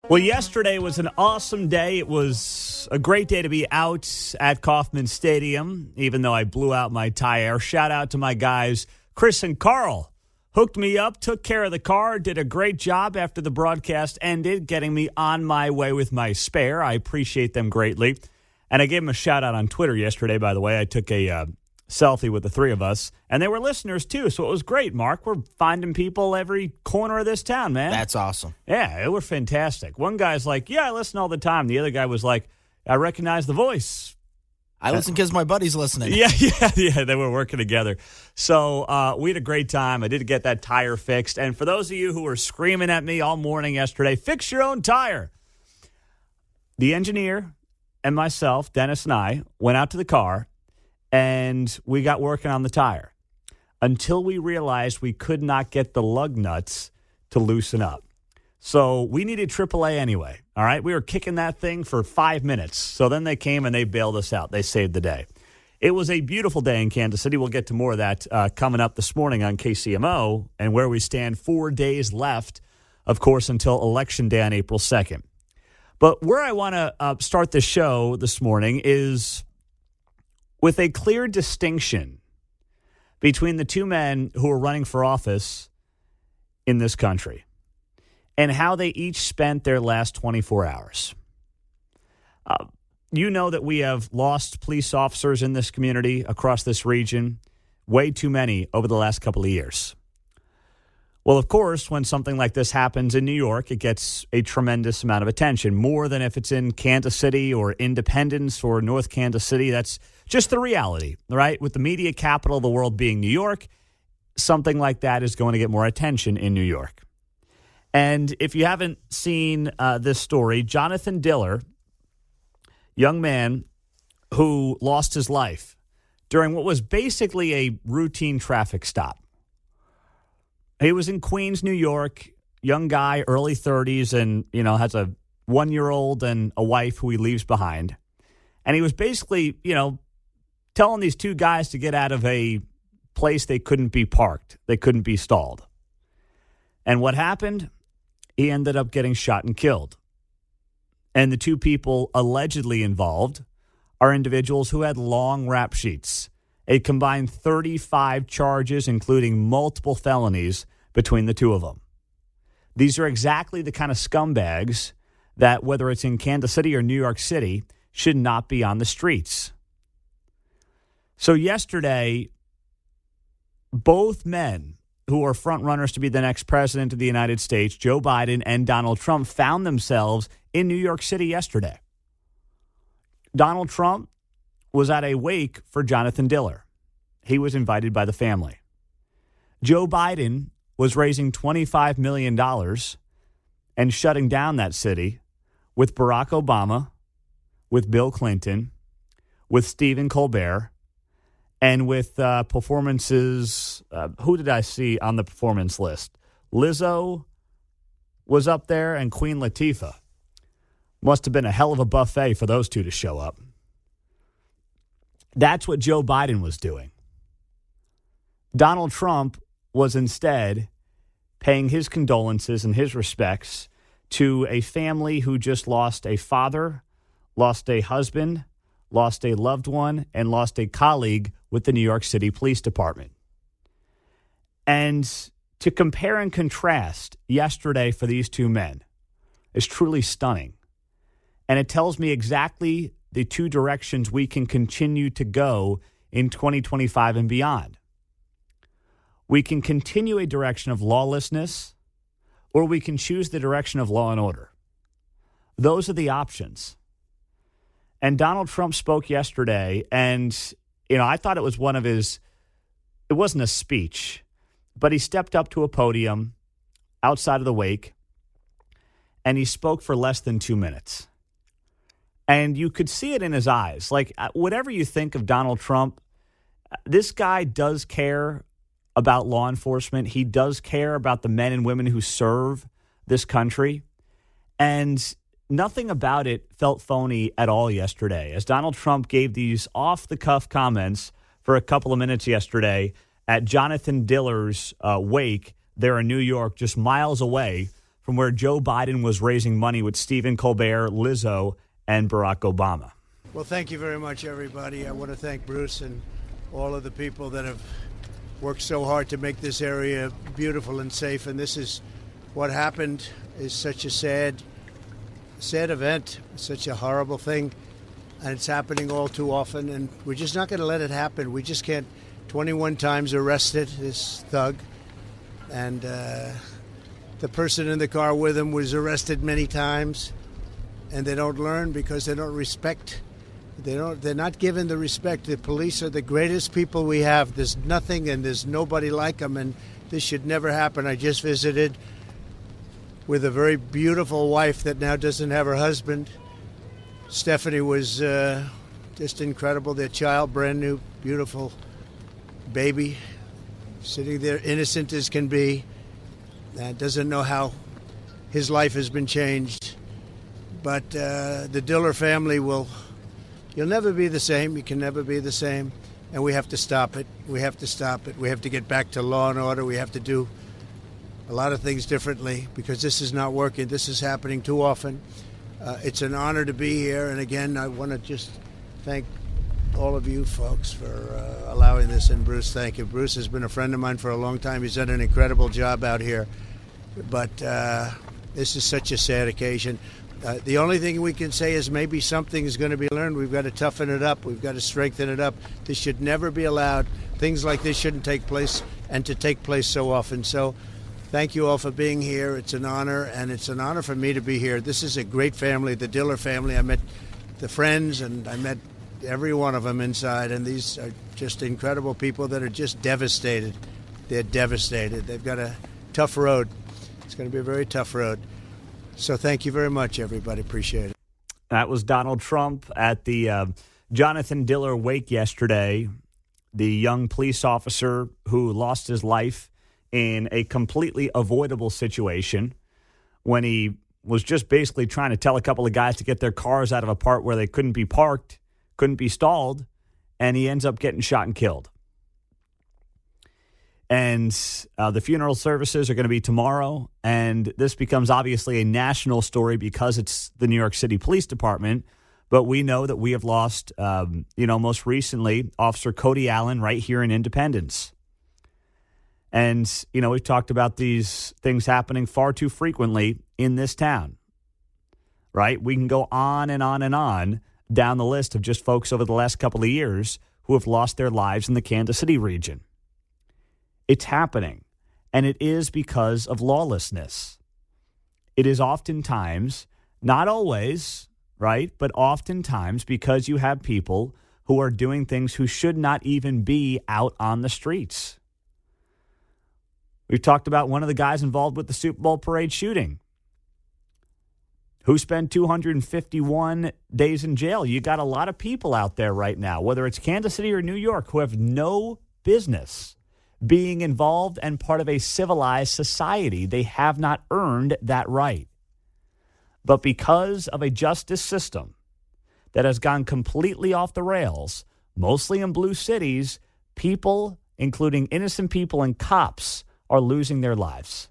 Well, yesterday was an awesome day. It was a great day to be out at Kauffman Stadium, even though I blew out my tire. Shout out to my guys, Chris and Carl. Hooked me up, took care of the car, did a great job after the broadcast ended, getting me on my way with my spare. I appreciate them greatly. And I gave them a shout out on Twitter yesterday, by the way. I took a selfie with the three of us, and they were listeners too, so it was great, Mark. We're finding people every corner of this town, man. That's awesome. Yeah, it was fantastic. One guy's like, yeah, I listen all the time. The other guy was like, I recognize the voice. I listen because my buddy's listening. Yeah, they were working together. So we had a great time. I did get that tire fixed. And for those of you who were screaming at me all morning yesterday, fix your own tire. The engineer and myself, Dennis and I, went out to the car, and we got working on the tire until we realized we could not get the lug nuts to loosen up. So we needed AAA anyway, all right? We were kicking that thing for 5 minutes. So then they came and they bailed us out. They saved the day. It was a beautiful day in Kansas City. We'll get to more of that coming up this morning on KCMO and where we stand 4 days left, of course, until Election Day on April 2nd. But where I want to start the show this morning is with a clear distinction between the two men who are running for office in this country and how they each spent their last 24 hours. You know that we have lost police officers in this community, across this region, way too many over the last couple of years. Well, of course, when something like this happens in New York, it gets a tremendous amount of attention, more than if it's in Kansas City or Independence or North Kansas City. That's just the reality, right? With the media capital of the world being New York, something like that is going to get more attention in New York. And if you haven't seen this story, Jonathan Diller, young man who lost his life during what was basically a routine traffic stop. He was in Queens, New York, young guy, early 30s, and, has a 1-year-old and a wife who he leaves behind. And he was basically, telling these two guys to get out of a place they couldn't be parked. They couldn't be stalled. And what happened? He ended up getting shot and killed. And the two people allegedly involved are individuals who had long rap sheets. A combined 35 charges, including multiple felonies, between the two of them. These are exactly the kind of scumbags that, whether it's in Kansas City or New York City, should not be on the streets. So yesterday, both men who are front runners to be the next president of the United States, Joe Biden and Donald Trump, found themselves in New York City yesterday. Donald Trump was at a wake for Jonathan Diller. He was invited by the family. Joe Biden was raising $25 million and shutting down that city with Barack Obama, with Bill Clinton, with Stephen Colbert, and with performances. Who did I see on the performance list? Lizzo was up there and Queen Latifah. Must have been a hell of a buffet for those two to show up. That's what Joe Biden was doing. Donald Trump was instead paying his condolences and his respects to a family who just lost a father, lost a husband, lost a loved one, and lost a colleague with the New York City Police Department. And to compare and contrast yesterday for these two men is truly stunning. And it tells me exactly the two directions we can continue to go in 2025 and beyond. We can continue a direction of lawlessness, or we can choose the direction of law and order. Those are the options. And Donald Trump spoke yesterday, and, I thought it was it wasn't a speech, but he stepped up to a podium outside of the wake, and he spoke for less than 2 minutes. And you could see it in his eyes. Like, whatever you think of Donald Trump, this guy does care about law enforcement. He does care about the men and women who serve this country. And nothing about it felt phony at all yesterday, as Donald Trump gave these off-the-cuff comments for a couple of minutes yesterday at Jonathan Diller's wake there in New York, just miles away from where Joe Biden was raising money with Stephen Colbert, Lizzo, and Barack Obama. Well, thank you very much, everybody. I want to thank Bruce and all of the people that have worked so hard to make this area beautiful and safe. And this is what happened. Is such a sad event, such a horrible thing. And it's happening all too often. And we're just not going to let it happen. We just can't. 21 times arrested, this thug. And the person in the car with him was arrested many times. And they don't learn because they don't respect. They're not given the respect. The police are the greatest people we have. There's nothing and there's nobody like them. And this should never happen. I just visited with a very beautiful wife that now doesn't have her husband. Stephanie was just incredible. Their child, brand new, beautiful baby, sitting there innocent as can be, doesn't know how his life has been changed. But the Diller family you'll never be the same. You can never be the same. And we have to stop it. We have to stop it. We have to get back to law and order. We have to do a lot of things differently because this is not working. This is happening too often. It's an honor to be here. And again, I want to just thank all of you folks for allowing this. And Bruce, thank you. Bruce has been a friend of mine for a long time. He's done an incredible job out here. But this is such a sad occasion. The only thing we can say is maybe something is going to be learned. We've got to toughen it up. We've got to strengthen it up. This should never be allowed. Things like this shouldn't take place and to take place so often. So thank you all for being here. It's an honor, and it's an honor for me to be here. This is a great family, the Diller family. I met the friends, and I met every one of them inside, and these are just incredible people that are just devastated. They're devastated. They've got a tough road. It's going to be a very tough road. So thank you very much, everybody. Appreciate it. That was Donald Trump at the Jonathan Diller wake yesterday, the young police officer who lost his life in a completely avoidable situation when he was just basically trying to tell a couple of guys to get their cars out of a part where they couldn't be parked, couldn't be stalled, and he ends up getting shot and killed. And the funeral services are going to be tomorrow, and this becomes obviously a national story because it's the New York City Police Department. But we know that we have lost, most recently, Officer Cody Allen right here in Independence. And, we've talked about these things happening far too frequently in this town, right? We can go on and on and on down the list of just folks over the last couple of years who have lost their lives in the Kansas City region. It's happening, and it is because of lawlessness. It is oftentimes, not always, right, but oftentimes because you have people who are doing things who should not even be out on the streets. We've talked about one of the guys involved with the Super Bowl parade shooting who spent 251 days in jail. You got a lot of people out there right now, whether it's Kansas City or New York, who have no business being involved and part of a civilized society. They have not earned that right. But because of a justice system that has gone completely off the rails, mostly in blue cities, people, including innocent people and cops, are losing their lives.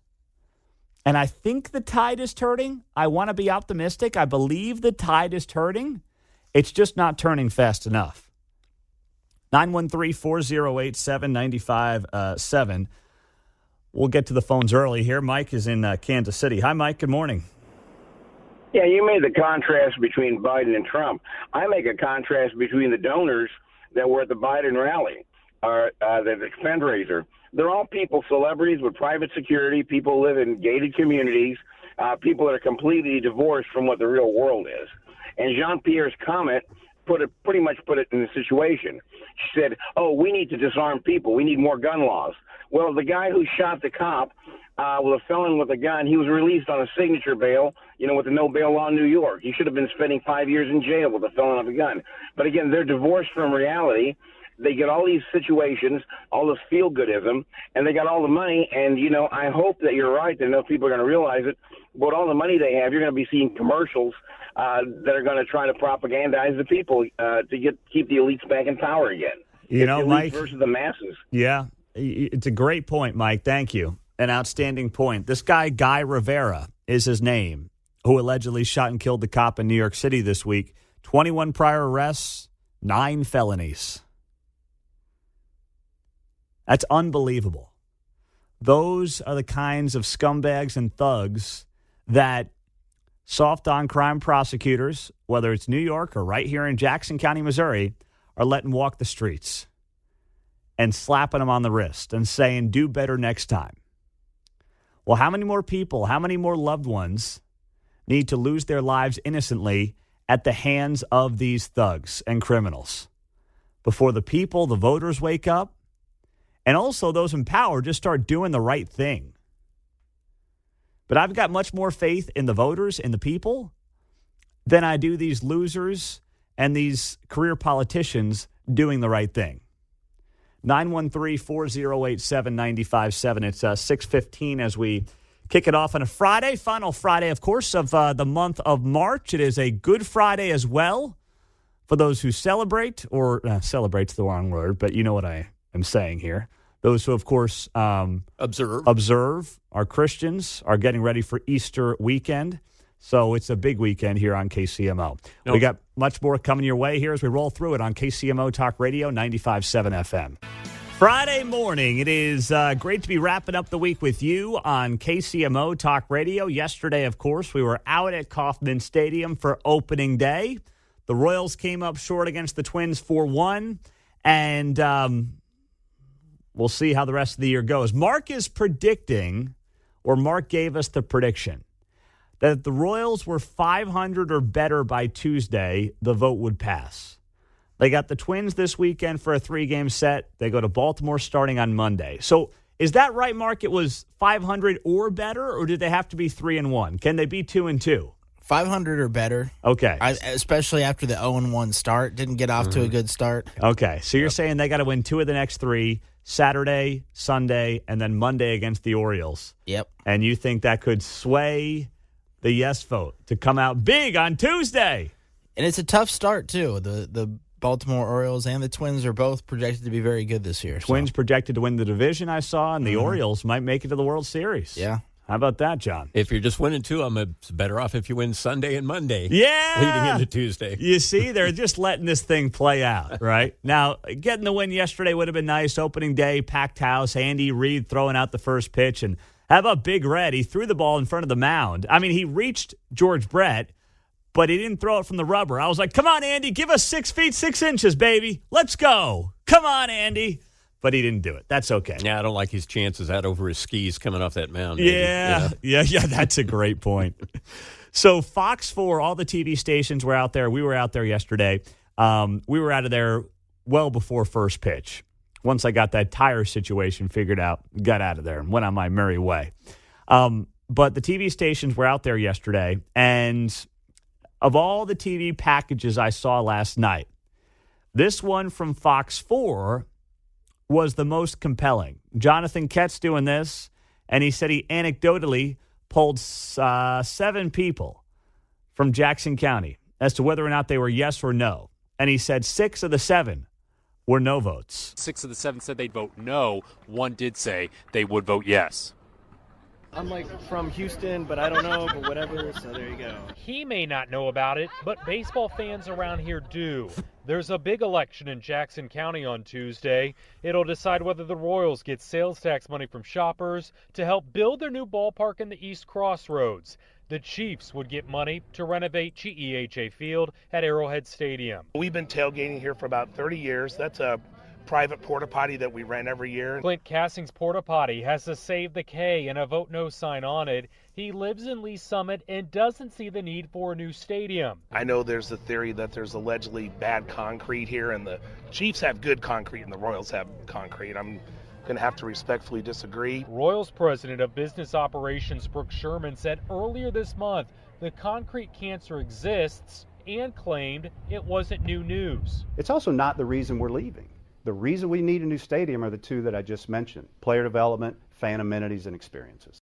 And I think the tide is turning. I want to be optimistic. I believe the tide is turning. It's just not turning fast enough. 913-408-7957. We'll get to the phones early here. Mike is in Kansas City. Hi, Mike. Good morning. Yeah, you made the contrast between Biden and Trump. I make a contrast between the donors that were at the Biden rally, or the fundraiser. They're all people, celebrities with private security, people live in gated communities, people that are completely divorced from what the real world is. And Jean-Pierre's comment pretty much put it in the situation. She said, we need to disarm people. We need more gun laws. Well, the guy who shot the cop with a felon with a gun, he was released on a signature bail, with the no bail law in New York. He should have been spending 5 years in jail with a felon with a gun. But again, they're divorced from reality. They get all these situations, all this feel-goodism, and they got all the money. And, I hope that you're right, that enough people are going to realize it. But all the money they have, you're going to be seeing commercials that are going to try to propagandize the people to keep the elites back in power again. Mike, versus the masses. Yeah, it's a great point, Mike. Thank you. An outstanding point. This guy, Guy Rivera, is his name, who allegedly shot and killed the cop in New York City this week. 21 prior arrests, 9 felonies. That's unbelievable. Those are the kinds of scumbags and thugs that soft on crime prosecutors, whether it's New York or right here in Jackson County, Missouri, are letting walk the streets and slapping them on the wrist and saying, do better next time. Well, how many more people, how many more loved ones need to lose their lives innocently at the hands of these thugs and criminals before the people, the voters, wake up? And also those in power just start doing the right thing. But I've got much more faith in the voters, in the people, than I do these losers and these career politicians doing the right thing. 913-408-7957. It's 6:15 as we kick it off on a Friday, final Friday, of course, of the month of March. It is a Good Friday as well for those who celebrate, or celebrate's the wrong word, but you know what I am saying here. Those who, of course, observe, are Christians, are getting ready for Easter weekend. So it's a big weekend here on KCMO. Nope. We got much more coming your way here as we roll through it on KCMO Talk Radio 95.7 FM. Friday morning, it is great to be wrapping up the week with you on KCMO Talk Radio. Yesterday, of course, we were out at Kauffman Stadium for opening day. The Royals came up short against the Twins 4-1, and we'll see how the rest of the year goes. Mark is predicting, or Mark gave us the prediction, that if the Royals were 500 or better by Tuesday, the vote would pass. They got the Twins this weekend for a 3-game set. They go to Baltimore starting on Monday. So is that right, Mark? It was 500 or better, or did they have to be 3-1? Can they be 2-2? 500 or better. Okay. Especially after the 0-1 start. Didn't get off to a good start. Okay. So you're saying they got to win 2 of the next 3, Saturday, Sunday, and then Monday against the Orioles. Yep. And you think that could sway the yes vote to come out big on Tuesday? And it's a tough start, too. The Baltimore Orioles and the Twins are both projected to be very good this year. Twins projected to win the division, I saw, and the Orioles might make it to the World Series. Yeah. How about that, John? If you're just winning 2, it's better off if you win Sunday and Monday. Yeah. Leading into Tuesday. You see, they're just letting this thing play out, right? Now, getting the win yesterday would have been nice. Opening day, packed house, Andy Reid throwing out the first pitch. And how about Big Red? He threw the ball in front of the mound. I mean, he reached George Brett, but he didn't throw it from the rubber. I was like, come on, Andy, give us 6 feet, 6 inches, baby. Let's go. Come on, Andy. But he didn't do it. That's okay. Yeah, I don't like his chances out over his skis coming off that mound. Yeah, that's a great point. So Fox 4, all the TV stations were out there. We were out there yesterday. We were out of there well before first pitch. Once I got that tire situation figured out, got out of there and went on my merry way. But the TV stations were out there yesterday, and of all the TV packages I saw last night, this one from Fox 4 was the most compelling. Jonathan Ketz doing this, and he said he anecdotally polled 7 people from Jackson County as to whether or not they were yes or no. And he said 6 of the 7 were no votes. 6 of the 7 said they'd vote no. 1 did say they would vote yes. I'm from Houston, but I don't know, but whatever, so there you go. He may not know about it, but baseball fans around here do. There's a big election in Jackson County on Tuesday. It'll decide whether the Royals get sales tax money from shoppers to help build their new ballpark in the East Crossroads. The Chiefs would get money to renovate GEHA Field at Arrowhead Stadium. We've been tailgating here for about 30 years. That's a private porta potty that we rent every year. Clint Cassing's porta potty has a Save the K and a Vote No sign on it. He lives in Lee Summit and doesn't see the need for a new stadium. I know there's the theory that there's allegedly bad concrete here, and the Chiefs have good concrete and the Royals have concrete. I'm going to have to respectfully disagree. Royals President of Business Operations Brooke Sherman said earlier this month the concrete cancer exists and claimed it wasn't new news. It's also not the reason we're leaving. The reason we need a new stadium are the 2 that I just mentioned: player development, fan amenities, and experiences.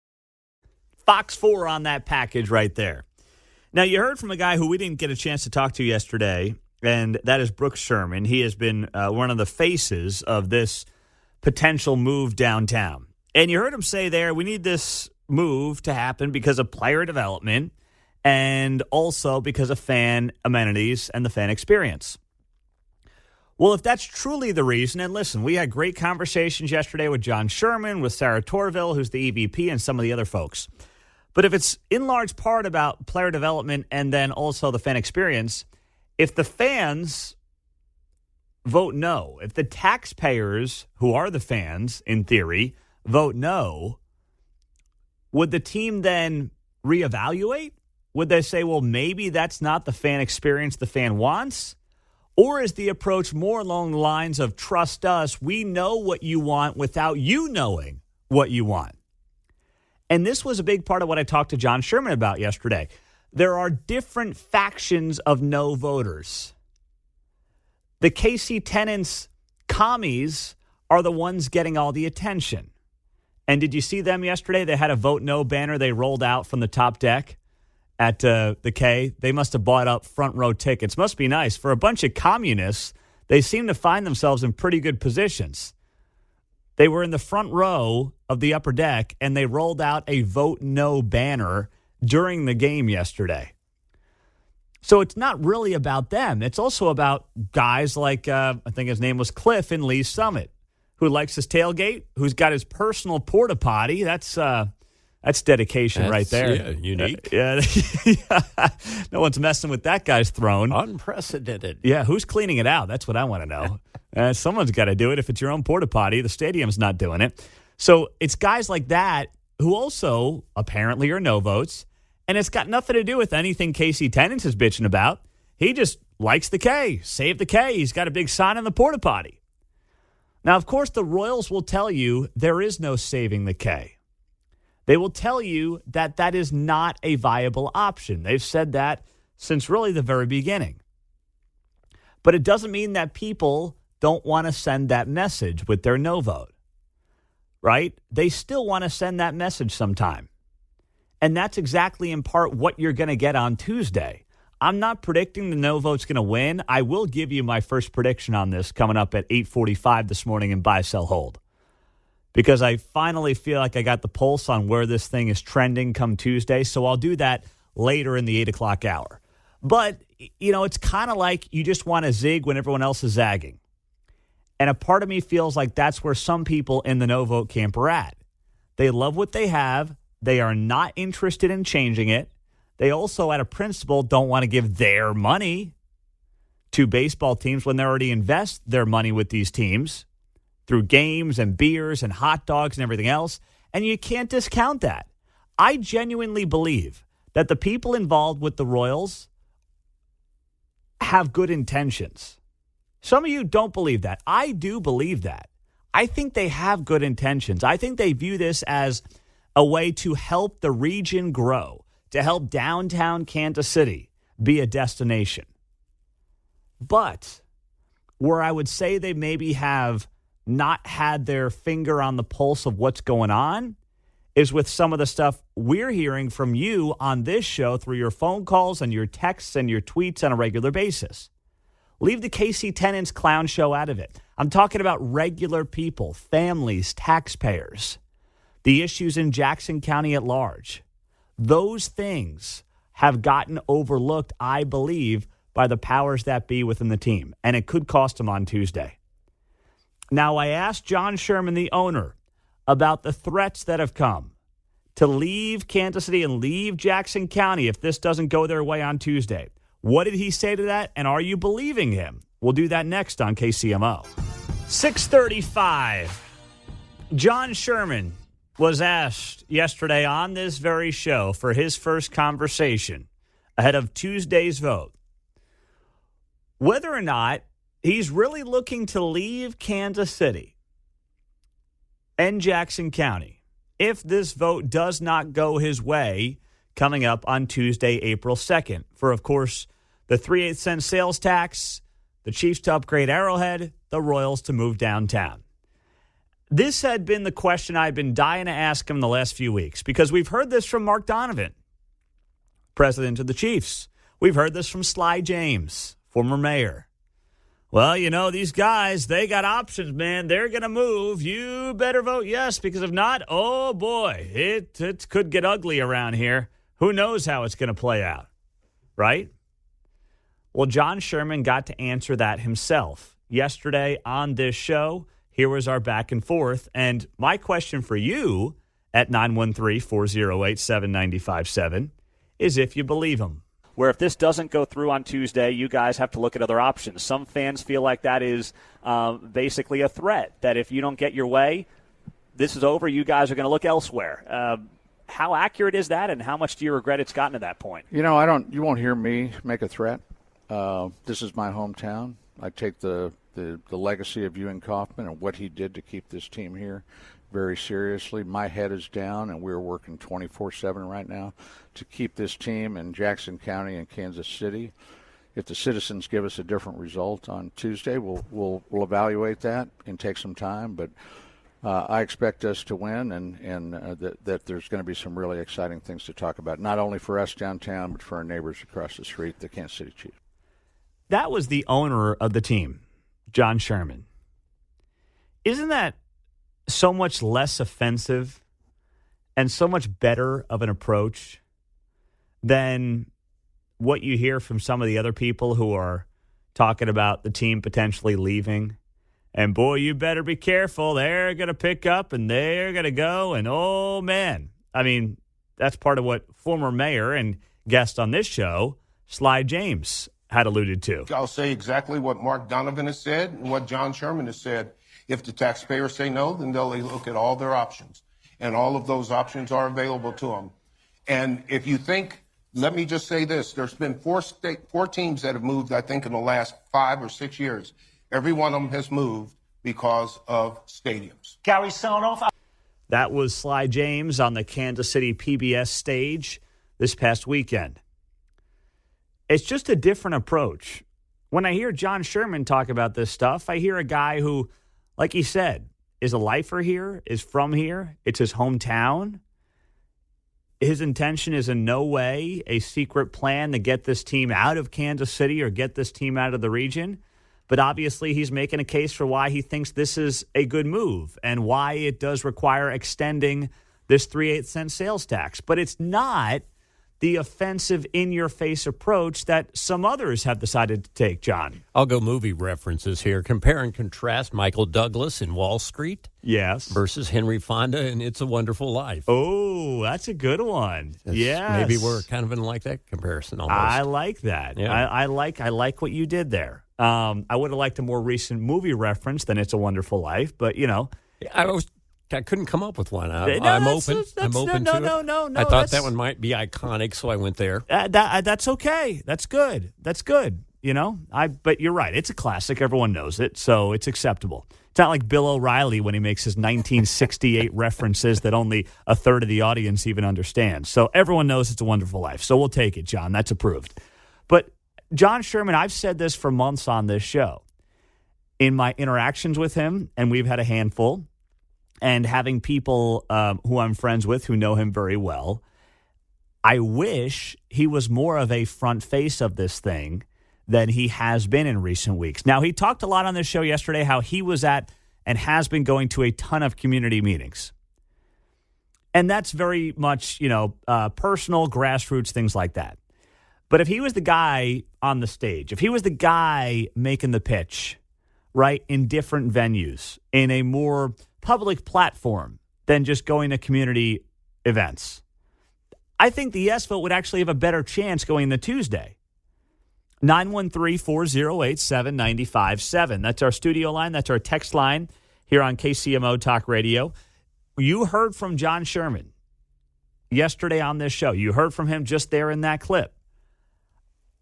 Fox 4 on that package right there. Now, you heard from a guy who we didn't get a chance to talk to yesterday, and that is Brooks Sherman. He has been one of the faces of this potential move downtown. And you heard him say there, we need this move to happen because of player development and also because of fan amenities and the fan experience. Well, if that's truly the reason, and listen, we had great conversations yesterday with John Sherman, with Sarah Torville, who's the EVP, and some of the other folks. But if it's in large part about player development and then also the fan experience, if the fans vote no, if the taxpayers, who are the fans in theory, vote no, would the team then reevaluate? Would they say, well, maybe that's not the fan experience the fan wants? Or is the approach more along the lines of trust us, we know what you want without you knowing what you want? And this was a big part of what I talked to John Sherman about yesterday. There are different factions of no voters. The KC Tenants commies are the ones getting all the attention. And did you see them yesterday? They had a vote no banner they rolled out from the top deck at the K. They must have bought up front row tickets. Must be nice. For a bunch of communists, they seem to find themselves in pretty good positions. They were in the front row of the upper deck, and they rolled out a vote no banner during the game yesterday. So it's not really about them. It's also about guys like, I think his name was Cliff in Lee's Summit, who likes his tailgate, who's got his personal porta potty. That's dedication right there. Yeah, unique. Yeah. No one's messing with that guy's throne. Unprecedented. Yeah, who's cleaning it out? That's what I want to know. Someone's got to do it. If it's your own porta potty, the stadium's not doing it. So it's guys like that who also apparently are no votes, and it's got nothing to do with anything KC Tenants is bitching about. He just likes the K. Save the K. He's got a big sign on the porta potty. Now, of course, the Royals will tell you there is no saving the K. They will tell you that that is not a viable option. They've said that since really the very beginning. But it doesn't mean that people don't want to send that message with their no vote, right? They still want to send that message sometime. And that's exactly in part what you're going to get on Tuesday. I'm not predicting the no vote's going to win. I will give you my first prediction on this coming up at 8:45 this morning in Buy, Sell, Hold. Because I finally feel like I got the pulse on where this thing is trending come Tuesday. So I'll do that later in the 8 o'clock hour. But, you know, it's kind of like you just want to zig when everyone else is zagging. And a part of me feels like that's where some people in the no vote camp are at. They love what they have. They are not interested in changing it. They also, at a principle, don't want to give their money to baseball teams when they already invest their money with these teams through games and beers and hot dogs and everything else. And you can't discount that. I genuinely believe that the people involved with the Royals have good intentions. Some of you don't believe that. I do believe that. I think they have good intentions. I think they view this as a way to help the region grow, to help downtown Kansas City be a destination. But where I would say they maybe have not had their finger on the pulse of what's going on is with some of the stuff we're hearing from you on this show through your phone calls and your texts and your tweets on a regular basis. Leave the KC Tenants clown show out of it. I'm talking about regular people, families, taxpayers, the issues in Jackson County at large. Those things have gotten overlooked, I believe, by the powers that be within the team, and it could cost them on Tuesday. Now, I asked John Sherman, the owner, about the threats that have come to leave Kansas City and leave Jackson County if this doesn't go their way on Tuesday. What did he say to that, and are you believing him? We'll do that next on KCMO. 6:35. John Sherman was asked yesterday on this very show for his first conversation ahead of Tuesday's vote whether or not he's really looking to leave Kansas City and Jackson County if this vote does not go his way coming up on Tuesday, April 2nd. For, of course, the 3/8 cent sales tax, the Chiefs to upgrade Arrowhead, the Royals to move downtown. This had been the question I've been dying to ask him the last few weeks because we've heard this from Mark Donovan, president of the Chiefs. We've heard this from Sly James, former mayor. well, these guys, they got options, man. They're going to move. You better vote yes, because if not, oh, boy, it could get ugly around here. Who knows how it's going to play out, right? Well, John Sherman got to answer that himself. Yesterday on this show, here was our back and forth. And my question for you at 913-408-7957 is if you believe him. Where if this doesn't go through on Tuesday, you guys have to look at other options. Some fans feel like that is basically a threat, that if you don't get your way, this is over, you guys are going to look elsewhere. How accurate is that, and how much do you regret it's gotten to that point? You won't hear me make a threat. This is my hometown. I take the legacy of Ewing Kauffman and what he did to keep this team here very seriously. My head is down, and we're working 24/7 right now to keep this team in Jackson County and Kansas City. If the citizens give us a different result on Tuesday, we'll evaluate that and take some time. But I expect us to win, and that there's going to be some really exciting things to talk about, not only for us downtown, but for our neighbors across the street, the Kansas City Chiefs. That was the owner of the team, John Sherman. Isn't that so much less offensive and so much better of an approach than what you hear from some of the other people who are talking about the team potentially leaving? And, boy, you better be careful. They're going to pick up and they're going to go. And, oh, man. I mean, that's part of what former mayor and guest on this show, Sly James, had alluded to. I'll say exactly what Mark Donovan has said and what John Sherman has said. If the taxpayers say no, then they'll look at all their options. And all of those options are available to them. And if you think, let me just say this, there's been four teams that have moved, I think, in the last 5 or 6 years. Every one of them has moved because of stadiums. Gary Sonoff. That was Sly James on the Kansas City PBS stage this past weekend. It's just a different approach. When I hear John Sherman talk about this stuff, I hear a guy who, like he said, is a lifer here, is from here. It's his hometown. His intention is in no way a secret plan to get this team out of Kansas City or get this team out of the region. But obviously he's making a case for why he thinks this is a good move and why it does require extending this 3/8 cent sales tax. But it's not the offensive, in-your-face approach that some others have decided to take, John. I'll go movie references here. Compare and contrast Michael Douglas in Wall Street. Yes. Versus Henry Fonda in It's a Wonderful Life. Oh, that's a good one. Yeah. Maybe we're kind of in like that comparison almost. I like that. Yeah. I like what you did there. I would have liked a more recent movie reference than It's a Wonderful Life, but, I couldn't come up with one. I'm open. I'm open to it. No. I thought that one might be iconic, so I went there. That's okay. That's good. But you're right. It's a classic. Everyone knows it, so it's acceptable. It's not like Bill O'Reilly when he makes his 1968 references that only a third of the audience even understands. So everyone knows It's a Wonderful Life. So we'll take it, John. That's approved. But John Sherman, I've said this for months on this show. In my interactions with him, and we've had a handful, and having people who I'm friends with who know him very well, I wish he was more of a front face of this thing than he has been in recent weeks. Now, he talked a lot on this show yesterday how he was at and has been going to a ton of community meetings. And that's very much, personal, grassroots, things like that. But if he was the guy on the stage, if he was the guy making the pitch, right, in different venues, in a more public platform than just going to community events, I think the yes vote would actually have a better chance going into Tuesday. 913-408-7957. That's our studio line. That's our text line here on KCMO Talk Radio. You heard from John Sherman yesterday on this show. You heard from him just there in that clip.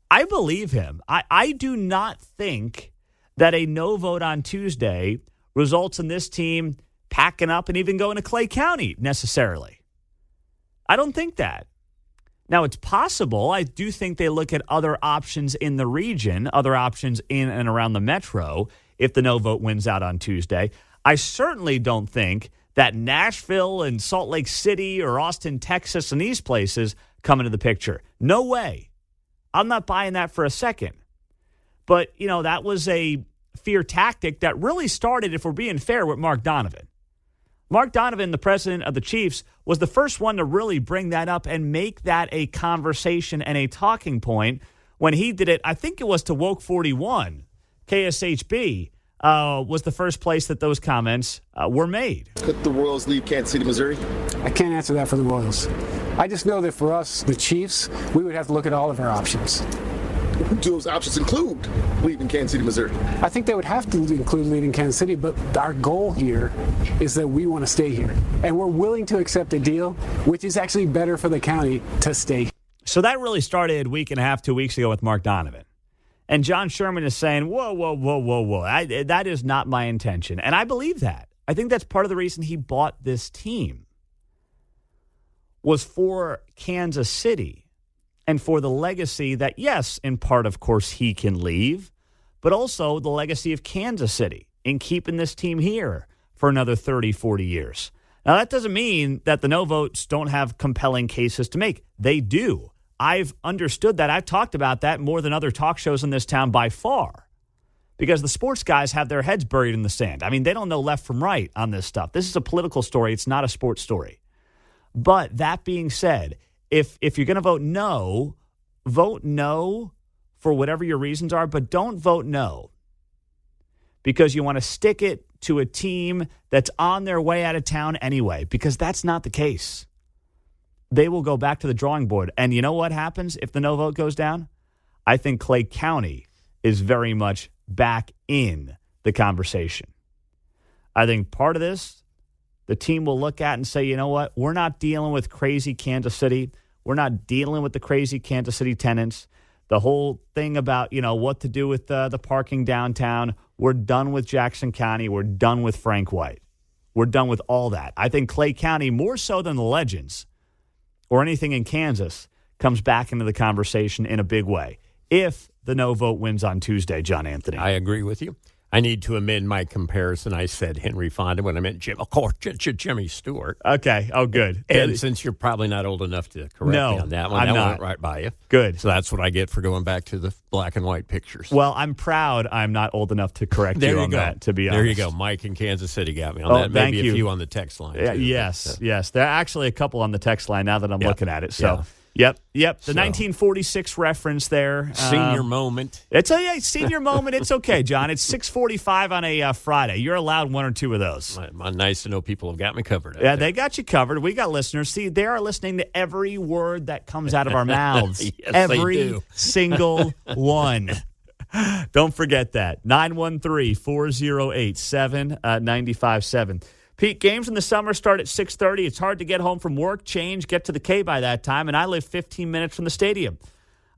I believe him. I do not think that a no vote on Tuesday results in this team packing up and even going to Clay County necessarily. I don't think that. Now, it's possible. I do think they look at other options in the region, other options in and around the metro if the no vote wins out on Tuesday. I certainly don't think that Nashville and Salt Lake City or Austin, Texas, and these places come into the picture. No way. I'm not buying that for a second. But, that was a fear tactic that really started, if we're being fair, with Mark Donovan. Mark Donovan, the president of the Chiefs, was the first one to really bring that up and make that a conversation and a talking point when he did it. I think it was to Woke 41. KSHB was the first place that those comments were made. Could the Royals leave Kansas City, Missouri? I can't answer that for the Royals. I just know that for us, the Chiefs, we would have to look at all of our options. Do those options include leaving Kansas City, Missouri? I think they would have to include leaving Kansas City, but our goal here is that we want to stay here. And we're willing to accept a deal, which is actually better for the county to stay. So that really started a week and a half, 2 weeks ago with Mark Donovan. And John Sherman is saying, whoa. That is not my intention. And I believe that. I think that's part of the reason he bought this team was for Kansas City. And for the legacy that, yes, in part, of course, he can leave, but also the legacy of Kansas City in keeping this team here for another 30, 40 years. Now, that doesn't mean that the no votes don't have compelling cases to make. They do. I've understood that. I've talked about that more than other talk shows in this town by far because the sports guys have their heads buried in the sand. I mean, they don't know left from right on this stuff. This is a political story. It's not a sports story. But that being said, if you're going to vote no for whatever your reasons are, but don't vote no because you want to stick it to a team that's on their way out of town anyway, because that's not the case. They will go back to the drawing board. And you know what happens if the no vote goes down? I think Clay County is very much back in the conversation. I think part of this, the team will look at and say, you know what? We're not dealing with crazy Kansas City. We're not dealing with the crazy Kansas City tenants. The whole thing about, what to do with the parking downtown. We're done with Jackson County. We're done with Frank White. We're done with all that. I think Clay County, more so than the Legends or anything in Kansas, comes back into the conversation in a big way if the no vote wins on Tuesday, John Anthony. I agree with you. I need to amend my comparison. I said Henry Fonda when I meant Jimmy Stewart. Okay. Oh, good. And since you're probably not old enough to correct me on that one, I'm that not. went right by you. Good. So that's what I get for going back to the black and white pictures. Well, I'm proud I'm not old enough to correct you on that, to be honest. There you go. Mike in Kansas City got me on that. Maybe a few on the text line. Too, yes. There are actually a couple on the text line now that I'm looking at it. So. Yeah. Yep. The 1946 reference there. Senior moment. It's a senior moment. It's okay, John. It's 6:45 on a Friday. You're allowed one or two of those. Nice to know people have got me covered. Yeah, they got you covered. We got listeners. See, they are listening to every word that comes out of our mouths. Yes, every single one. Don't forget that. 913-408-7957. Pete, games in the summer start at 6:30. It's hard to get home from work, change, get to the K by that time, and I live 15 minutes from the stadium.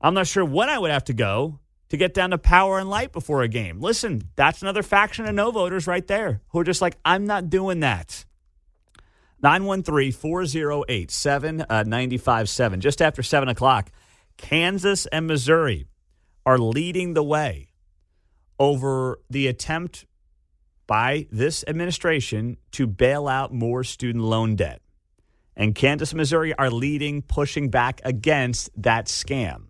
I'm not sure when I would have to go to get down to Power and Light before a game. Listen, that's another faction of no voters right there who are just like, I'm not doing that. 913-408-7957. Just after 7 o'clock, Kansas and Missouri are leading the way over the attempt by this administration to bail out more student loan debt. And Kansas and Missouri are leading, pushing back against that scam.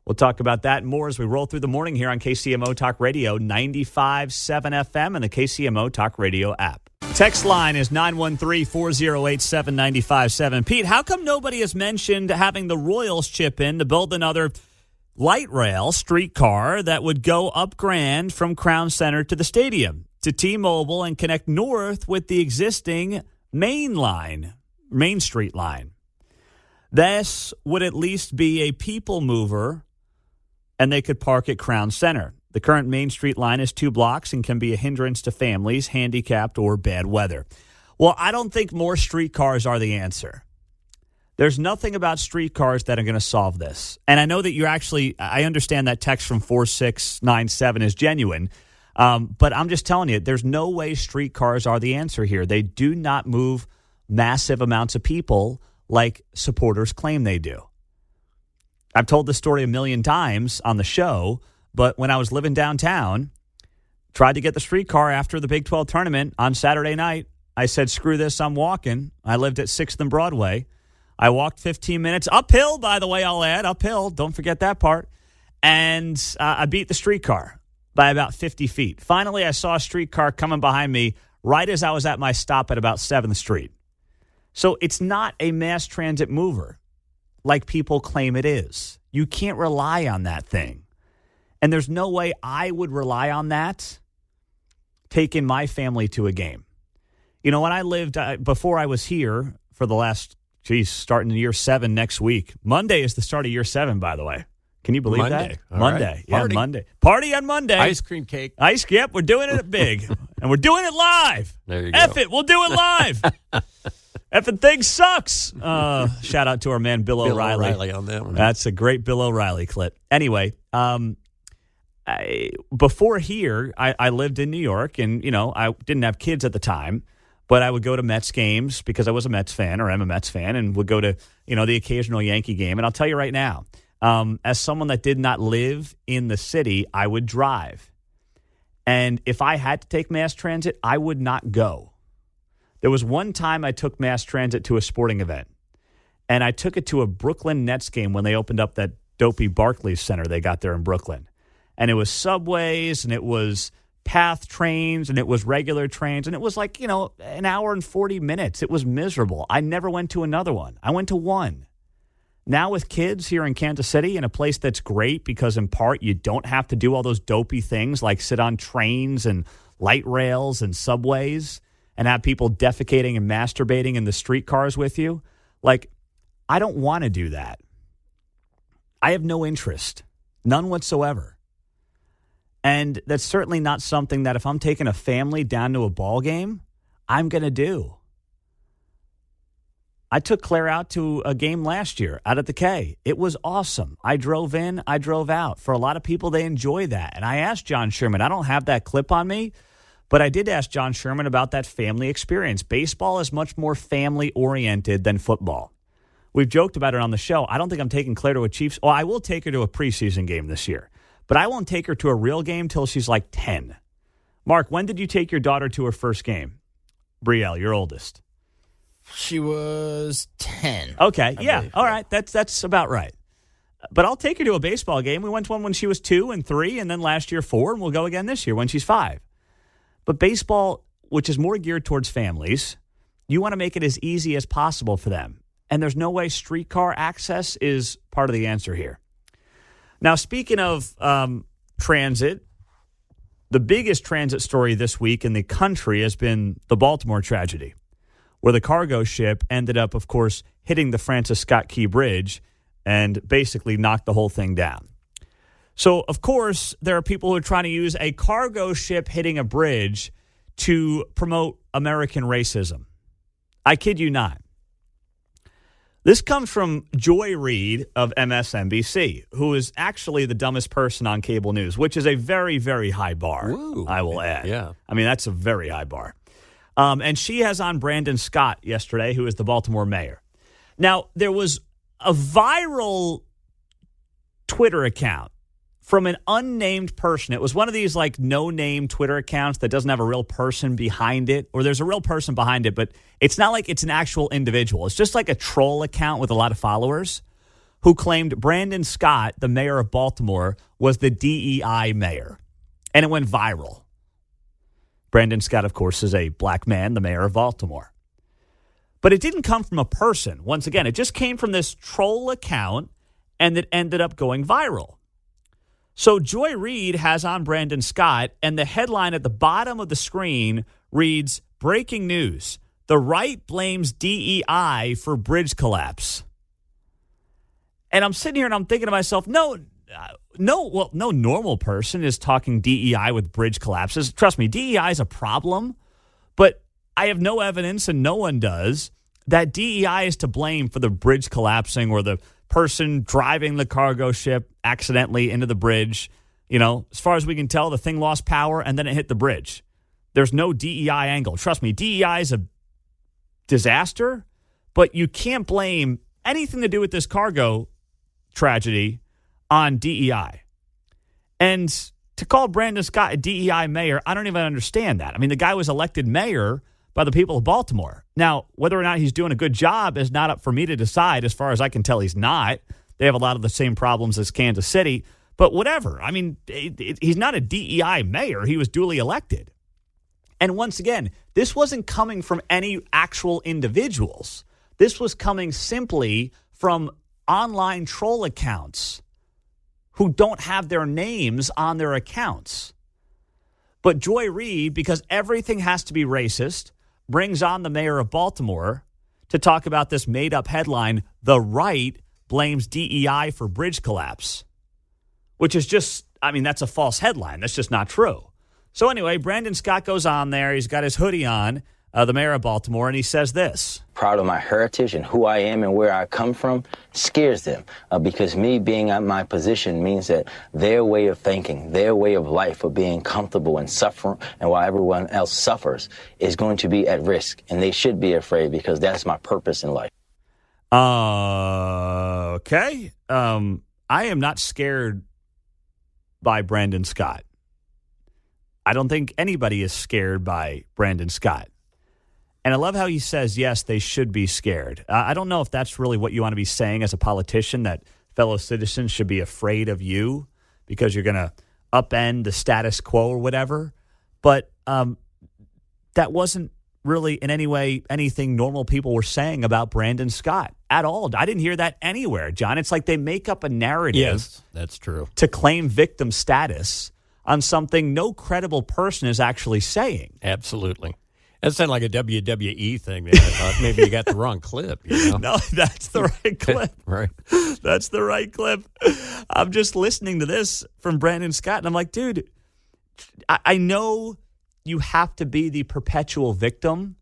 We'll talk about that and more as we roll through the morning here on KCMO Talk Radio, 95.7 FM and the KCMO Talk Radio app. Text line is 913-408-7957. Pete, how come nobody has mentioned having the Royals chip in to build another light rail streetcar that would go up Grand from Crown Center to the stadium to T-Mobile and connect north with the existing Main Street line? This would at least be a people mover, and they could park at Crown Center. The current Main Street line is 2 blocks and can be a hindrance to families, handicapped, or bad weather. Well, I don't think more streetcars are the answer. There's nothing about streetcars that are going to solve this. And I know that I understand that text from 4697 is genuine. But I'm just telling you, there's no way streetcars are the answer here. They do not move massive amounts of people like supporters claim they do. I've told this story a million times on the show, but when I was living downtown, tried to get the streetcar after the Big 12 tournament on Saturday night. I said, screw this, I'm walking. I lived at 6th and Broadway. I walked 15 minutes uphill, by the way, I'll add, uphill. Don't forget that part. And I beat the streetcar. by about 50 feet. Finally, I saw a streetcar coming behind me right as I was at my stop at about 7th Street. So it's not a mass transit mover like people claim it is. You can't rely on that thing. And there's no way I would rely on that taking my family to a game. You know, when I lived, before I was here for the last, starting year 7 next week. Monday is the start of year 7, by the way. Can you believe that? Monday. Right. Yeah, Monday. Party on Monday. Ice cream cake. Yep, we're doing it big. And we're doing it live. There you go. F it, we'll do it live. Effing thing sucks. Shout out to our man Bill O'Reilly. O'Reilly on that one. That's a great Bill O'Reilly clip. Anyway, before here, I lived in New York, and, you know, I didn't have kids at the time, but I would go to Mets games because I was a Mets fan, or am a Mets fan, and would go to, you know, the occasional Yankee game. And I'll tell you right now, as someone that did not live in the city, I would drive. And if I had to take mass transit, I would not go. There was one time I took mass transit to a sporting event, and I took it to a Brooklyn Nets game when they opened up that dopey Barclays Center they got there in Brooklyn. And it was subways, and it was PATH trains, and it was regular trains, and it was like, you know, an hour and 40 minutes. It was miserable. I never went to another one. I went to one. Now with kids here in Kansas City, in a place that's great because in part you don't have to do all those dopey things like sit on trains and light rails and subways and have people defecating and masturbating in the streetcars with you. Like, I don't want to do that. I have no interest, none whatsoever. And that's certainly not something that if I'm taking a family down to a ball game, I'm going to do. I took Claire out to a game last year out at the K. It was awesome. I drove in, I drove out. For a lot of people, they enjoy that. And I asked John Sherman, I don't have that clip on me, but I did ask John Sherman about that family experience. Baseball is much more family-oriented than football. We've joked about it on the show. I don't think I'm taking Claire to a Chiefs. Well, I will take her to a preseason game this year, but I won't take her to a real game till she's like 10. Mark, when did you take your daughter to her first game? Brielle, your oldest. She was 10. Okay, yeah. believe. All right, that's about right. But I'll take her to a baseball game. We went to one when she was 2 and 3, and then last year 4, and we'll go again this year when she's 5. But baseball, which is more geared towards families, you want to make it as easy as possible for them. And there's no way streetcar access is part of the answer here. Now, speaking of transit, the biggest transit story this week in the country has been the Baltimore tragedy, where the cargo ship ended up, of course, hitting the Francis Scott Key Bridge and basically knocked the whole thing down. So, of course, there are people who are trying to use a cargo ship hitting a bridge to promote American racism. I kid you not. This comes from Joy Reid of MSNBC, who is actually the dumbest person on cable news, which is a very, very high bar, I will add. Yeah. I mean, that's a very high bar. And she has on Brandon Scott yesterday, who is the Baltimore mayor. Now, there was a viral Twitter account from an unnamed person. It was one of these like no-name Twitter accounts that doesn't have a real person behind it, or there's a real person behind it, but it's not like it's an actual individual. It's just like a troll account with a lot of followers who claimed Brandon Scott, the mayor of Baltimore, was the DEI mayor. And it went viral. Brandon Scott, of course, is a black man, the mayor of Baltimore. But it didn't come from a person. Once again, it just came from this troll account, and it ended up going viral. So Joy Reid has on Brandon Scott, and the headline at the bottom of the screen reads, "Breaking news. The right blames DEI for bridge collapse." And I'm sitting here and I'm thinking to myself, no normal person is talking DEI with bridge collapses. Trust me, DEI is a problem, but I have no evidence, and no one does, that DEI is to blame for the bridge collapsing or the person driving the cargo ship accidentally into the bridge. You know, as far as we can tell, the thing lost power and then it hit the bridge. There's no DEI angle. Trust me, DEI is a disaster, but you can't blame anything to do with this cargo tragedy on DEI. And to call Brandon Scott a DEI mayor, I don't even understand that. I mean, the guy was elected mayor by the people of Baltimore. Now, whether or not he's doing a good job is not up for me to decide. As far as I can tell, he's not. They have a lot of the same problems as Kansas City. But whatever. I mean, he's not a DEI mayor. He was duly elected. And once again, this wasn't coming from any actual individuals. This was coming simply from online troll accounts who don't have their names on their accounts. But Joy Reid, because everything has to be racist, brings on the mayor of Baltimore to talk about this made-up headline, "The right blames DEI for bridge collapse," which is just, I mean, that's a false headline. That's just not true. So anyway, Brandon Scott goes on there. He's got his hoodie on, the mayor of Baltimore, and he says this. Proud of my heritage and who I am and where I come from scares them because me being at my position means that their way of thinking, their way of life of being comfortable and suffering and while everyone else suffers is going to be at risk. And they should be afraid because that's my purpose in life. Okay. I am not scared by Brandon Scott. I don't think anybody is scared by Brandon Scott. And I love how he says, yes, they should be scared. I don't know if that's really what you want to be saying as a politician, that fellow citizens should be afraid of you because you're going to upend the status quo or whatever. But that wasn't really in any way anything normal people were saying about Brandon Scott at all. I didn't hear that anywhere, John. It's like they make up a narrative. Yes, that's true. To claim victim status on something no credible person is actually saying. Absolutely. That sounded like a WWE thing there. I thought maybe you got the wrong clip. You know? No, that's the right clip. Right. That's the right clip. I'm just listening to this from Brandon Scott, and I'm like, dude, I know you have to be the perpetual victim.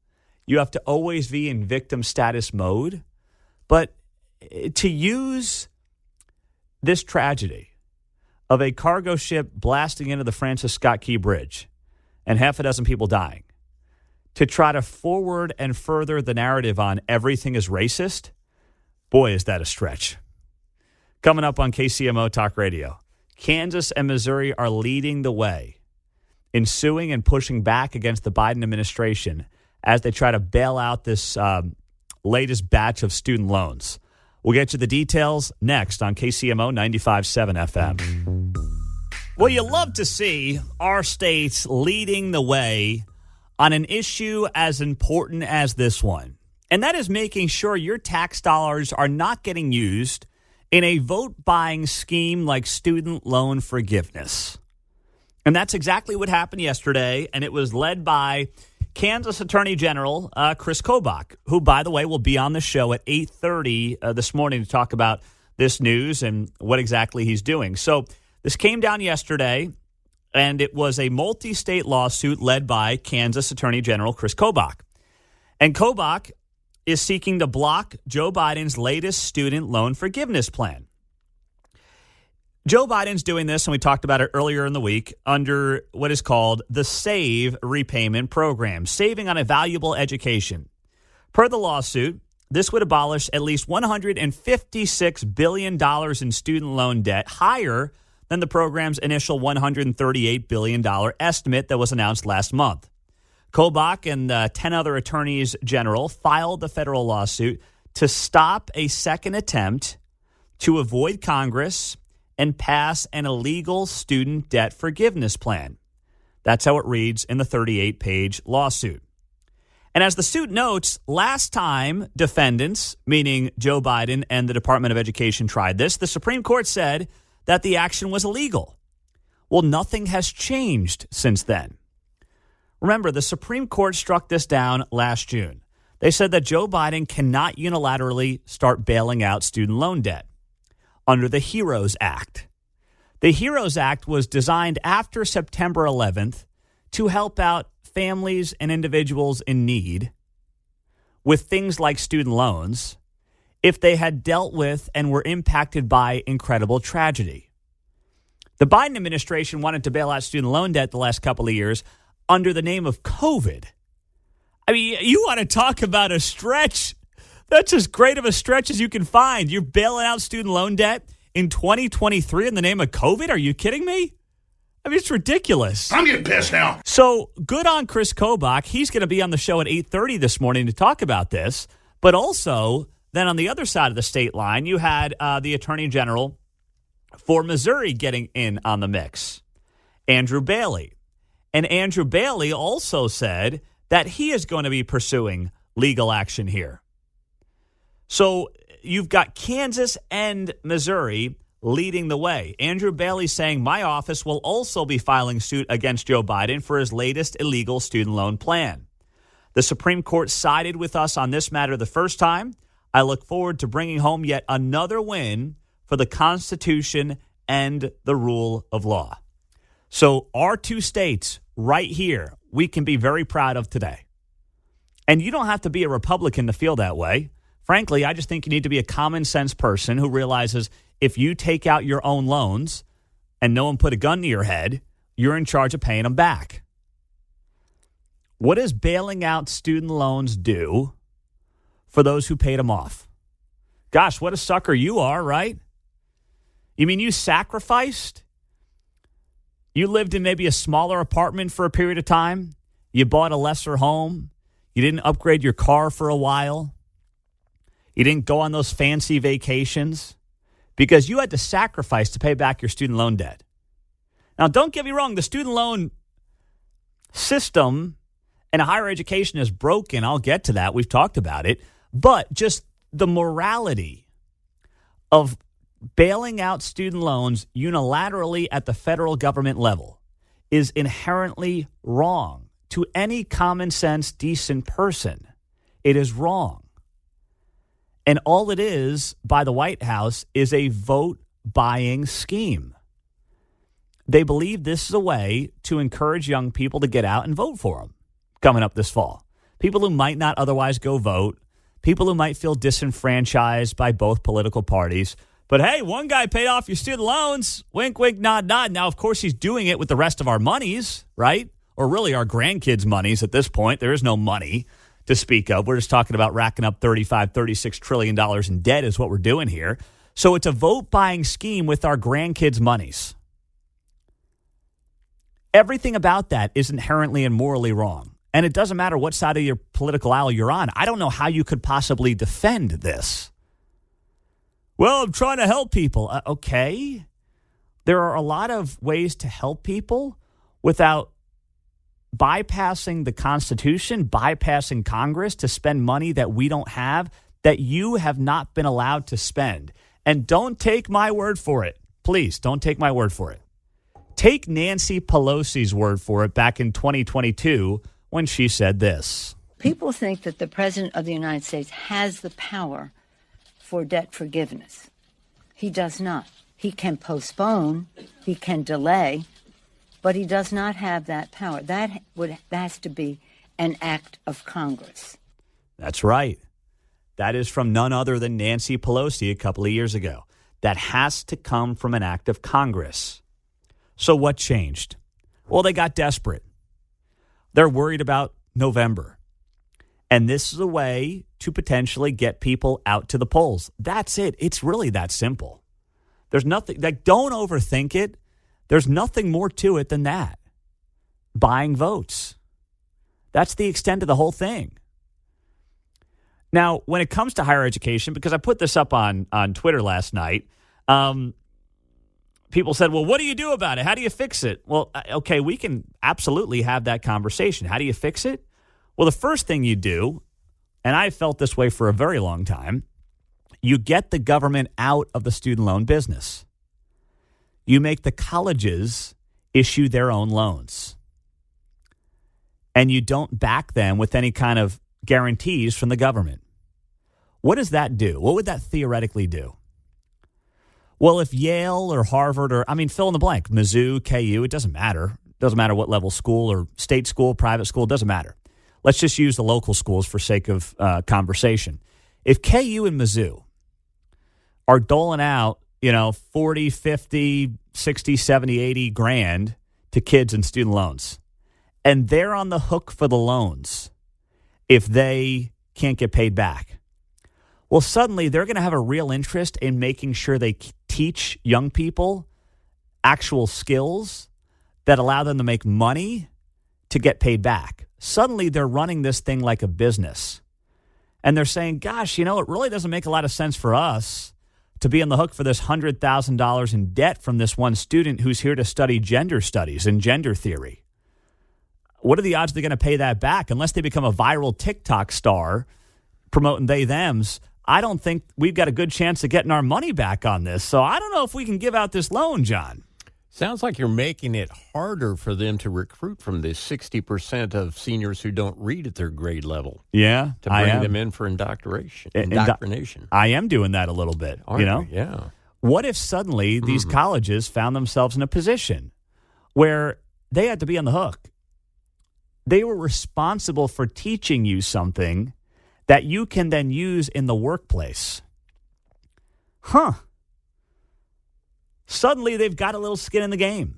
You have to always be in victim status mode. But to use this tragedy of a cargo ship blasting into the Francis Scott Key Bridge and half a dozen people dying to try to forward and further the narrative on everything is racist, boy, is that a stretch. Coming up on KCMO Talk Radio, Kansas and Missouri are leading the way in suing and pushing back against the Biden administration as they try to bail out this latest batch of student loans. We'll get you the details next on KCMO 95.7 FM. Well, you love to see our states leading the way on an issue as important as this one. And that is making sure your tax dollars are not getting used in a vote-buying scheme like student loan forgiveness. And that's exactly what happened yesterday, and it was led by Kansas Attorney General Chris Kobach, who, by the way, will be on the show at 8:30 this morning to talk about this news and what exactly he's doing. So this came down yesterday, and it was a multi-state lawsuit led by Kansas Attorney General Chris Kobach. And Kobach is seeking to block Joe Biden's latest student loan forgiveness plan. Joe Biden's doing this, and we talked about it earlier in the week, under what is called the SAVE repayment program, saving on a valuable education. Per the lawsuit, this would abolish at least $156 billion in student loan debt, higher than the program's initial $138 billion estimate that was announced last month. Kobach and 10 other attorneys general filed the federal lawsuit to stop a second attempt to avoid Congress and pass an illegal student debt forgiveness plan. That's how it reads in the 38-page lawsuit. And as the suit notes, last time defendants, meaning Joe Biden and the Department of Education, tried this, the Supreme Court said that the action was illegal. Well, nothing has changed since then. Remember, the Supreme Court struck this down last June. They said that Joe Biden cannot unilaterally start bailing out student loan debt under the HEROES Act. The HEROES Act was designed after September 11th to help out families and individuals in need with things like student loans if they had dealt with and were impacted by incredible tragedy. The Biden administration wanted to bail out student loan debt the last couple of years under the name of COVID. I mean, you want to talk about a stretch? That's as great of a stretch as you can find. You're bailing out student loan debt in 2023 in the name of COVID? Are you kidding me? I mean, it's ridiculous. I'm getting pissed now. So good on Chris Kobach. He's going to be on the show at 8:30 this morning to talk about this. But also, then on the other side of the state line, you had the Attorney General for Missouri getting in on the mix, Andrew Bailey. And Andrew Bailey also said that he is going to be pursuing legal action here. So you've got Kansas and Missouri leading the way. Andrew Bailey saying my office will also be filing suit against Joe Biden for his latest illegal student loan plan. The Supreme Court sided with us on this matter the first time. I look forward to bringing home yet another win for the Constitution and the rule of law. So our two states right here, we can be very proud of today. And you don't have to be a Republican to feel that way. Frankly, I just think you need to be a common sense person who realizes if you take out your own loans and no one put a gun to your head, you're in charge of paying them back. What does bailing out student loans do for those who paid them off? Gosh, what a sucker you are, right? You mean you sacrificed? You lived in maybe a smaller apartment for a period of time. You bought a lesser home. You didn't upgrade your car for a while. You didn't go on those fancy vacations because you had to sacrifice to pay back your student loan debt. Now, don't get me wrong. The student loan system and higher education is broken. I'll get to that. We've talked about it. But just the morality of bailing out student loans unilaterally at the federal government level is inherently wrong to any common sense, decent person. It is wrong. And all it is by the White House is a vote buying scheme. They believe this is a way to encourage young people to get out and vote for them coming up this fall. People who might not otherwise go vote, people who might feel disenfranchised by both political parties. But hey, one guy paid off your student loans. Wink, wink, nod, nod. Now, of course, he's doing it with the rest of our monies, right? Or really our grandkids' monies at this point. There is no money to speak of. We're just talking about racking up $36 trillion in debt is what we're doing here. So it's a vote-buying scheme with our grandkids' monies. Everything about that is inherently and morally wrong. And it doesn't matter what side of your political aisle you're on. I don't know how you could possibly defend this. Well, I'm trying to help people. Okay. There are a lot of ways to help people without bypassing the Constitution, bypassing Congress to spend money that we don't have, that you have not been allowed to spend. And don't take my word for it. Please, don't take my word for it. Take Nancy Pelosi's word for it back in 2022 when she said this. People think that the President of the United States has the power for debt forgiveness. He does not. He can postpone, he can delay, but he does not have that power. That has to be an act of Congress. That's right. That is from none other than Nancy Pelosi a couple of years ago. That has to come from an act of Congress. So what changed? Well, they got desperate. They're worried about November. And this is a way to potentially get people out to the polls. That's it. It's really that simple. There's nothing, like, don't overthink it. There's nothing more to it than that. Buying votes. That's the extent of the whole thing. Now, when it comes to higher education, because I put this up on Twitter last night, people said, well, what do you do about it? How do you fix it? Well, okay, we can absolutely have that conversation. How do you fix it? Well, the first thing you do, and I felt this way for a very long time, you get the government out of the student loan business. You make the colleges issue their own loans. And you don't back them with any kind of guarantees from the government. What does that do? What would that theoretically do? Well, if Yale or Harvard or, fill in the blank, Mizzou, KU, it doesn't matter. It doesn't matter what level school or state school, private school, it doesn't matter. Let's just use the local schools for sake of conversation. If KU and Mizzou are doling out, 40, 50, 60, 70, 80 grand to kids in student loans, and they're on the hook for the loans if they can't get paid back, well, suddenly they're going to have a real interest in making sure they teach young people actual skills that allow them to make money to get paid back. Suddenly they're running this thing like a business. And they're saying, gosh, it really doesn't make a lot of sense for us to be on the hook for this $100,000 in debt from this one student who's here to study gender studies and gender theory. What are the odds they're going to pay that back unless they become a viral TikTok star promoting they-thems? I don't think we've got a good chance of getting our money back on this. So I don't know if we can give out this loan, John. Sounds like you're making it harder for them to recruit from the 60% of seniors who don't read at their grade level. Yeah, to bring them in for indoctrination. I am doing that a little bit. Aren't you know, you? Yeah. What if suddenly these colleges found themselves in a position where they had to be on the hook? They were responsible for teaching you something that you can then use in the workplace. Suddenly, they've got a little skin in the game.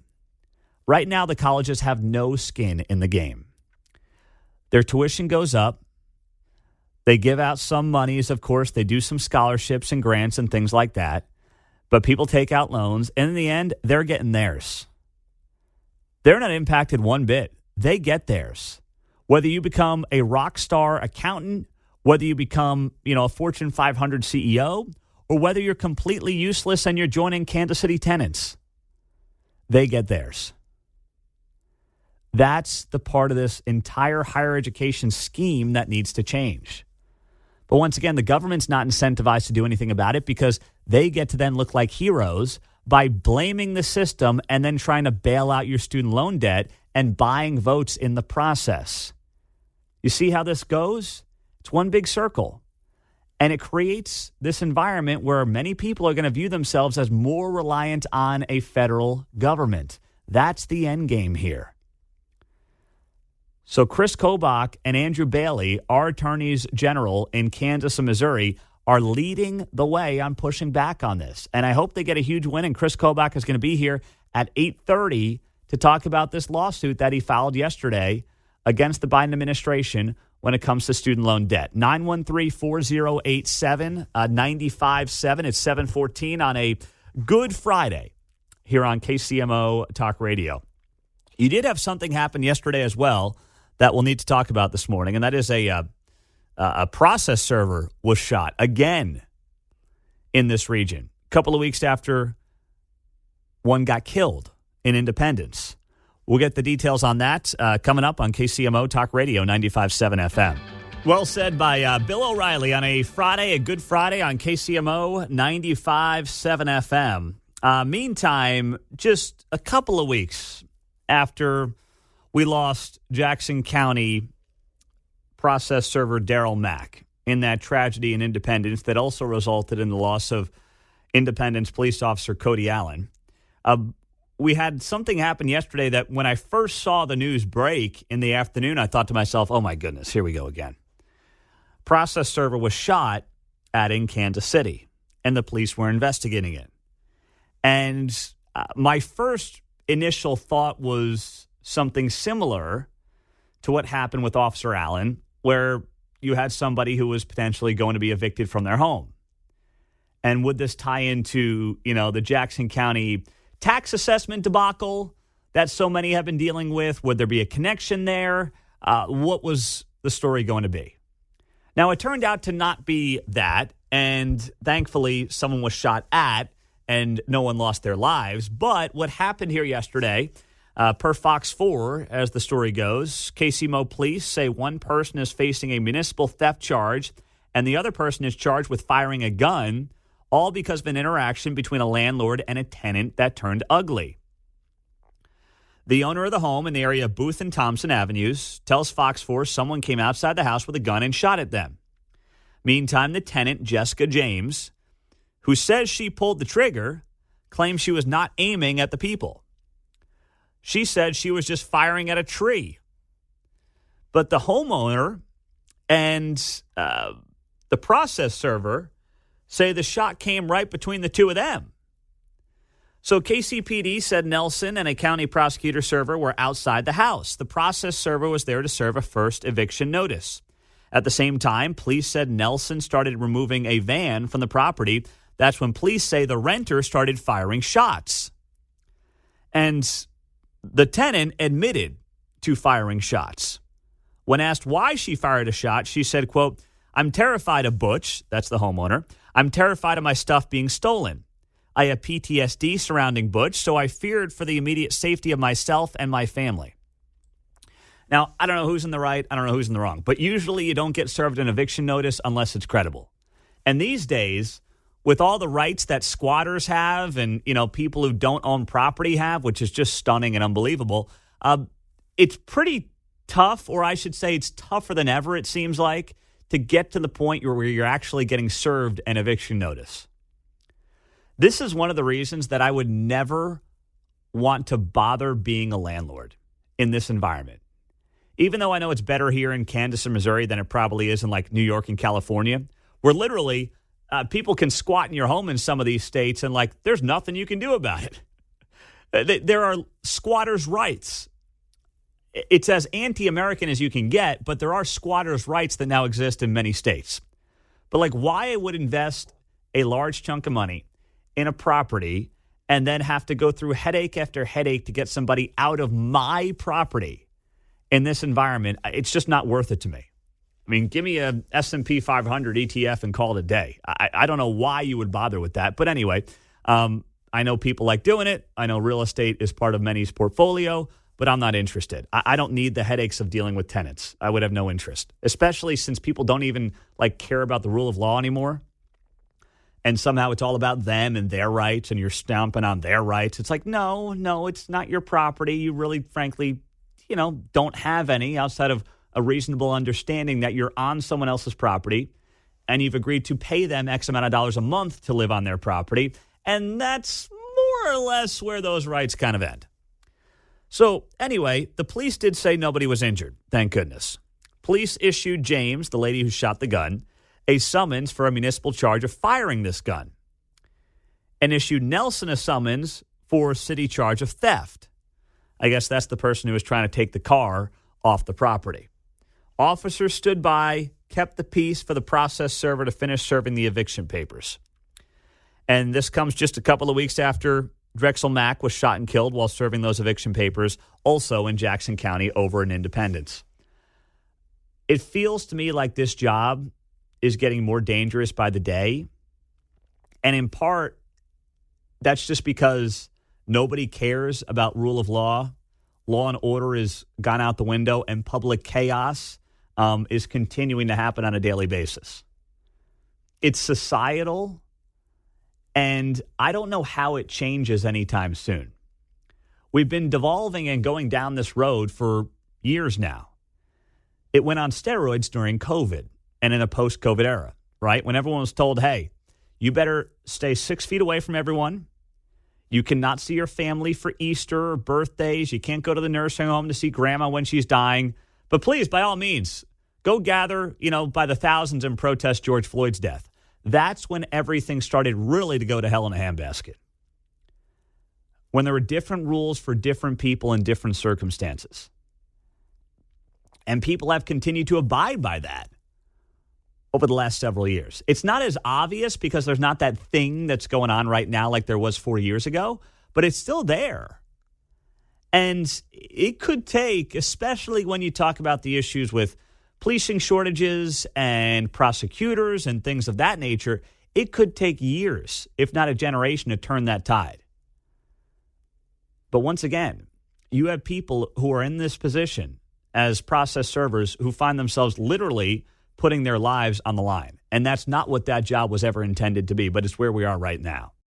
Right now, the colleges have no skin in the game. Their tuition goes up. They give out some monies, of course. They do some scholarships and grants and things like that. But people take out loans, and in the end, they're getting theirs. They're not impacted one bit. They get theirs. Whether you become a rock star accountant, whether you become, a Fortune 500 CEO, or whether you're completely useless and you're joining Kansas City tenants, they get theirs. That's the part of this entire higher education scheme that needs to change. But once again, the government's not incentivized to do anything about it because they get to then look like heroes by blaming the system and then trying to bail out your student loan debt and buying votes in the process. You see how this goes? It's one big circle. And it creates this environment where many people are going to view themselves as more reliant on a federal government. That's the end game here. So Chris Kobach and Andrew Bailey, our attorneys general in Kansas and Missouri, are leading the way on pushing back on this. And I hope they get a huge win. And Chris Kobach is going to be here at 8:30 to talk about this lawsuit that he filed yesterday against the Biden administration when it comes to student loan debt. 913-4087-95.7. It's 7:14 on a Good Friday here on KCMO Talk Radio. You did have something happen yesterday as well that we'll need to talk about this morning, and that is a process server was shot again in this region. A couple of weeks after one got killed in Independence. We'll get the details on that coming up on KCMO Talk Radio 95.7 FM. Well said by Bill O'Reilly on a Friday, a Good Friday on KCMO 95.7 FM. Meantime, just a couple of weeks after we lost Jackson County process server Daryl Mack in that tragedy in Independence that also resulted in the loss of Independence police officer Cody Allen. We had something happen yesterday that when I first saw the news break in the afternoon, I thought to myself, oh my goodness, here we go again. Process server was shot at in Kansas City, and the police were investigating it. And my first initial thought was something similar to what happened with Officer Allen, where you had somebody who was potentially going to be evicted from their home. And would this tie into, the Jackson County tax assessment debacle that so many have been dealing with? Would there be a connection there? What was the story going to be? Now, it turned out to not be that, and thankfully someone was shot at and no one lost their lives. But what happened here yesterday, per Fox 4, as the story goes, KCMO police say one person is facing a municipal theft charge and the other person is charged with firing a gun, all because of an interaction between a landlord and a tenant that turned ugly. The owner of the home in the area of Booth and Thompson Avenues tells Fox 4 someone came outside the house with a gun and shot at them. Meantime, the tenant, Jessica James, who says she pulled the trigger, claims she was not aiming at the people. She said she was just firing at a tree. But the homeowner and the process server say the shot came right between the two of them. So KCPD said Nelson and a county prosecutor server were outside the house. The process server was there to serve a first eviction notice. At the same time, police said Nelson started removing a van from the property. That's when police say the renter started firing shots. And the tenant admitted to firing shots. When asked why she fired a shot, she said, quote, I'm terrified of Butch, that's the homeowner. I'm terrified of my stuff being stolen. I have PTSD surrounding Butch, so I feared for the immediate safety of myself and my family. Now, I don't know who's in the right, I don't know who's in the wrong, but usually you don't get served an eviction notice unless it's credible. And these days, with all the rights that squatters have and, people who don't own property have, which is just stunning and unbelievable, it's pretty tough, or I should say it's tougher than ever, it seems like, to get to the point where you're actually getting served an eviction notice. This is one of the reasons that I would never want to bother being a landlord in this environment. Even though I know it's better here in Kansas and Missouri than it probably is in like New York and California, where literally people can squat in your home in some of these states and there's nothing you can do about it. There are squatters' rights. It's as anti-American as you can get, but there are squatters' rights that now exist in many states. But why I would invest a large chunk of money in a property and then have to go through headache after headache to get somebody out of my property in this environment, it's just not worth it to me. I mean, give me a S&P 500 ETF and call it a day. I don't know why you would bother with that. But anyway, I know people like doing it. I know real estate is part of many's portfolio, but I'm not interested. I don't need the headaches of dealing with tenants. I would have no interest, especially since people don't even care about the rule of law anymore. And somehow it's all about them and their rights, and you're stomping on their rights. It's no, it's not your property. You really, frankly, don't have any outside of a reasonable understanding that you're on someone else's property and you've agreed to pay them X amount of dollars a month to live on their property. And that's more or less where those rights kind of end. So anyway, the police did say nobody was injured. Thank goodness. Police issued James, the lady who shot the gun, a summons for a municipal charge of firing this gun, and issued Nelson a summons for a city charge of theft. I guess that's the person who was trying to take the car off the property. Officers stood by, kept the peace for the process server to finish serving the eviction papers. And this comes just a couple of weeks after Drexel Mack was shot and killed while serving those eviction papers, also in Jackson County over in Independence. It feels to me like this job is getting more dangerous by the day. And in part, that's just because nobody cares about rule of law. Law and order has gone out the window, and public chaos is continuing to happen on a daily basis. It's societal, and I don't know how it changes anytime soon. We've been devolving and going down this road for years now. It went on steroids during COVID and in a post-COVID era, right? When everyone was told, hey, you better stay 6 feet away from everyone. You cannot see your family for Easter or birthdays. You can't go to the nursing home to see grandma when she's dying. But please, by all means, go gather, by the thousands and protest George Floyd's death. That's when everything started really to go to hell in a handbasket. When there were different rules for different people in different circumstances. And people have continued to abide by that over the last several years. It's not as obvious because there's not that thing that's going on right now like there was 4 years ago, but it's still there. And it could take, especially when you talk about the issues with policing shortages and prosecutors and things of that nature, it could take years, if not a generation, to turn that tide. But once again, you have people who are in this position as process servers who find themselves literally putting their lives on the line. And that's not what that job was ever intended to be, but it's where we are right now.